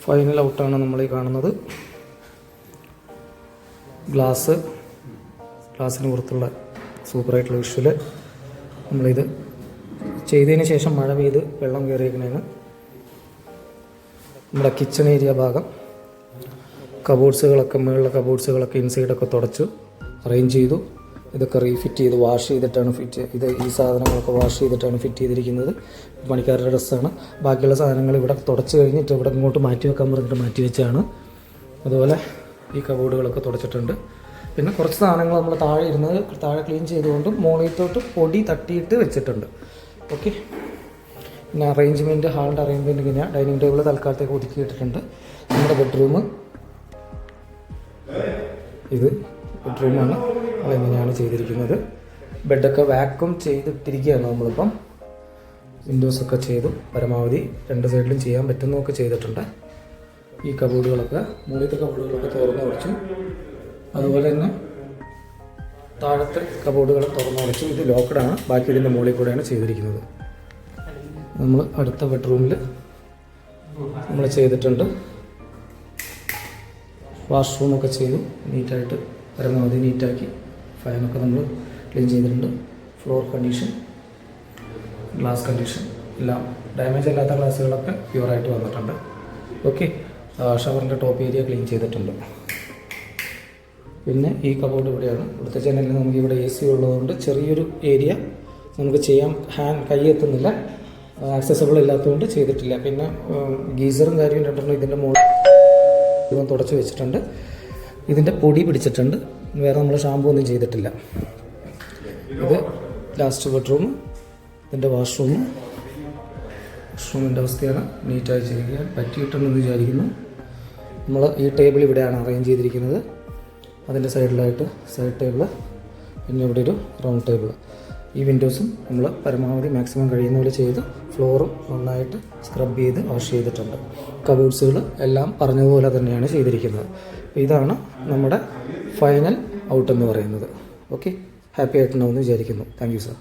Final ഔട്ടാണ് നമ്മൾ ഈ കാണുന്നത്. ഗ്ലാസ്സിന് പുറത്തുള്ള സൂപ്പറായിട്ടുള്ള വിഷ്വല്. നമ്മളിത് ചെയ്തതിന് ശേഷം മഴ പെയ്ത് വെള്ളം കയറിയിരിക്കണേന് നമ്മുടെ കിച്ചൺ ഏരിയ ഭാഗം മുകളിലെ കബോർഡ്സുകളൊക്കെ ഇൻസൈഡൊക്കെ തുടച്ചു അറേഞ്ച് ചെയ്തു. ഇതൊക്കെ റീഫിറ്റ് ചെയ്ത് വാഷ് ചെയ്തിട്ടാണ് ഈ സാധനങ്ങളൊക്കെ വാഷ് ചെയ്തിട്ടാണ് ഫിറ്റ് ചെയ്തിരിക്കുന്നത്. പണിക്കാരുടെ ഡ്രസ്സാണ്. ബാക്കിയുള്ള സാധനങ്ങൾ ഇവിടെ തുടച്ച് കഴിഞ്ഞിട്ട് ഇവിടെ ഇങ്ങോട്ട് മാറ്റി വെക്കാൻ പറഞ്ഞിട്ട് മാറ്റി വെച്ചാണ്. അതുപോലെ ഈ കബോർഡുകളൊക്കെ തുടച്ചിട്ടുണ്ട്. പിന്നെ കുറച്ച് സാധനങ്ങൾ നമ്മൾ താഴെ ക്ലീൻ ചെയ്തുകൊണ്ട് മുകളിലോട്ട് പൊടി തട്ടിയിട്ട് വെച്ചിട്ടുണ്ട്. ഓക്കെ. പിന്നെ ഹാളിൻ്റെ അറേഞ്ച്മെൻറ്റ് ഇങ്ങനെയാണ്. ഡൈനിങ് ടേബിൾ തൽക്കാലത്തേക്ക് ഒതുക്കിയിട്ടിട്ടുണ്ട്. നമ്മുടെ ബെഡ്റൂമാണ് നമ്മളിങ്ങനെയാണ് ചെയ്തിരിക്കുന്നത്. ബെഡൊക്കെ വാക്വം ചെയ്തിട്ടിരിക്കുകയാണ് നമ്മളിപ്പം. വിൻഡോസൊക്കെ ചെയ്തു. പരമാവധി 2 സൈഡിലും ചെയ്യാൻ പറ്റുന്നതൊക്കെ ചെയ്തിട്ടുണ്ട്. ഈ മുകളിലത്തെ കബോർഡുകളൊക്കെ തുറന്നു കുറച്ചു. അതുപോലെ തന്നെ താഴത്തെ കബോർഡുകൾ തുറന്നു കുറച്ചു. ഇത് ലോക്കഡാണ്. ബാക്കി ഇതിൻ്റെ മുകളിൽ കൂടെയാണ് ചെയ്തിരിക്കുന്നത്. നമ്മൾ അടുത്ത ബെഡ്റൂമിൽ നമ്മൾ ചെയ്തിട്ടുണ്ട്. വാഷ്റൂമൊക്കെ ചെയ്തു. നീറ്റായിട്ട് പരമാവധി നീറ്റാക്കി ഫാനൊക്കെ നമ്മൾ ക്ലീൻ ചെയ്തിട്ടുണ്ട്. ഫ്ലോർ കണ്ടീഷൻ, ഗ്ലാസ് കണ്ടീഷൻ എല്ലാം ഡാമേജ് അല്ലാത്ത ഗ്ലാസ്സുകളൊക്കെ പ്യുവറായിട്ട് വന്നിട്ടുണ്ട്. ഓക്കെ. ഷവറിൻ്റെ ടോപ്പ് ഏരിയ ക്ലീൻ ചെയ്തിട്ടുണ്ട്. പിന്നെ ഈ കബോർഡ് ഇവിടെയാണ്. ഇവിടുത്തെ ജനലിൽ നമുക്ക് ഇവിടെ AC ഉള്ളതുകൊണ്ട് ചെറിയൊരു ഏരിയ നമുക്ക് ചെയ്യാൻ കൈ എത്തുന്നില്ല. ആക്സസബിൾ ഇല്ലാത്തതുകൊണ്ട് ചെയ്തിട്ടില്ല. പിന്നെ ഗീസറും കാര്യം രണ്ടെണ്ണം ഇതിൻ്റെ മുകളിൽ തുടച്ച് വെച്ചിട്ടുണ്ട്. ഇതിൻ്റെ പൊടി പിടിച്ചിട്ടുണ്ട്. വേറെ നമ്മൾ ഷാമ്പൂ ഒന്നും ചെയ്തിട്ടില്ല. ഇത് ലാസ്റ്റ് ബെഡ്റൂം. ഇതിൻ്റെ വാഷ്റൂമിൻ്റെ അവസ്ഥയാണ്. നീറ്റായി ചെയ്യാൻ പറ്റിയിട്ടുണ്ടെന്ന് വിചാരിക്കുന്നു. നമ്മൾ ഈ ടേബിൾ ഇവിടെയാണ് അറേഞ്ച് ചെയ്തിരിക്കുന്നത്. അതിൻ്റെ സൈഡിലായിട്ട് സൈഡ് ടേബിൾ, പിന്നെ ഇവിടെ ഒരു റൗണ്ട് ടേബിൾ. ഈ വിൻഡോസും നമ്മൾ പരമാവധി മാക്സിമം കഴിയുന്ന പോലെ ചെയ്ത് ഫ്ലോറും നന്നായിട്ട് സ്ക്രബ് ചെയ്ത് വാഷ് ചെയ്തിട്ടുണ്ട്. കബോർഡ്സുകൾ എല്ലാം പറഞ്ഞതുപോലെ തന്നെയാണ് ചെയ്തിരിക്കുന്നത്. ഇതാണ് നമ്മുടെ ഫൈനൽ ഔട്ട് എന്ന് പറയുന്നത്. ഓക്കെ. ഹാപ്പി ആയിട്ടുണ്ടാവുമെന്ന് വിചാരിക്കുന്നു. Thank you sir.